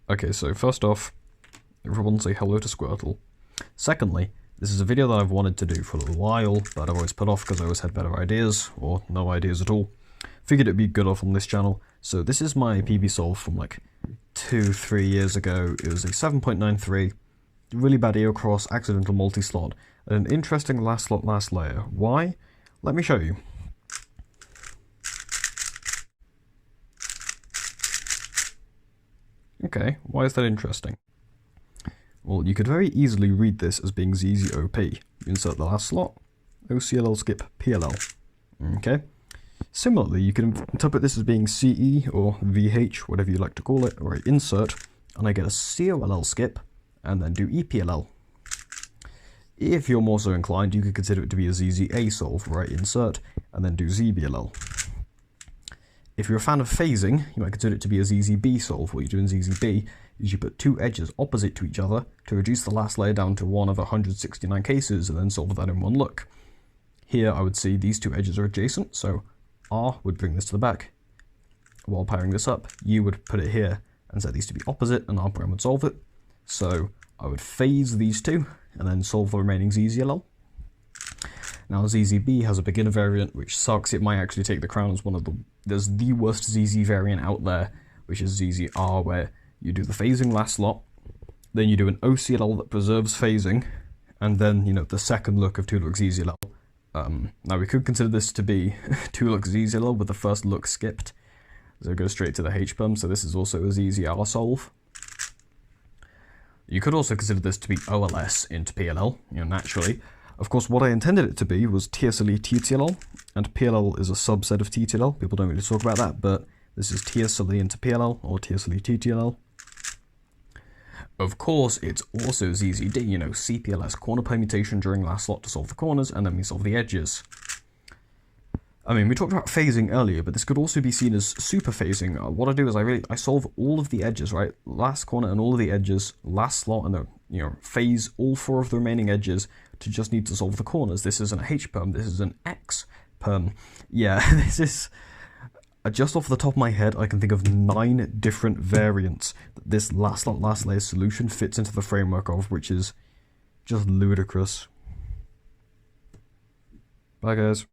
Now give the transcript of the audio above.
Okay, so first off, everyone say hello to Squirtle. Secondly, this is a video that I've wanted to do for a little while, but I've always put off because I always had better ideas, or no ideas at all. Figured it'd be good off on this channel. So this is my PB solve from like 2-3 years ago. It was a 7.93, really bad ear cross, accidental multi-slot, and an interesting last slot last layer. Why? Let me show you. Okay, why is that interesting? Well, you could very easily read this as being ZZOP. You insert the last slot, OCLL skip PLL. Okay? Similarly, you can interpret this as being CE or VH, whatever you like to call it, or I insert, and I get a COLL skip, and then do EPLL. If you're more so inclined, you could consider it to be a ZZA solve, where I insert, and then do ZBLL. If you're a fan of phasing, you might consider it to be a ZZB solve. What you do in ZZB is you put two edges opposite to each other to reduce the last layer down to one of 169 cases and then solve that in one look. Here I would see these two edges are adjacent, so R would bring this to the back. While powering this up, U would put it here and set these to be opposite, and R' would solve it. So I would phase these two and then solve the remaining ZZLL. Now ZZB has a beginner variant, which sucks. It might actually take the crown as one of there's the worst ZZ variant out there, which is ZZR, where you do the phasing last slot, then you do an OCLL that preserves phasing, and then, you know, the second look of 2-look ZZLL. Now we could consider this to be 2-look ZZLL with the first look skipped, so it goes straight to the H-perm, so this is also a ZZR solve. You could also consider this to be OLS into PLL, you know, naturally. Of course, what I intended it to be was TSLE TTLL, and PLL is a subset of TTLL. People don't really talk about that, but this is TSLE into PLL, or TSLE TTLL. Of course, it's also ZZD, you know, CPLS corner permutation during last slot to solve the corners, and then we solve the edges. I mean, we talked about phasing earlier, but this could also be seen as super phasing. What I do is I solve all of the edges, right? Last corner and all of the edges, last slot, and then, you know, phase all 4 of the remaining edges to just need to solve the corners. This isn't a H-perm, this is an X-perm. Yeah, this is... Just off the top of my head, I can think of 9 different variants that this last slot, last layer solution fits into the framework of, which is just ludicrous. Bye, guys.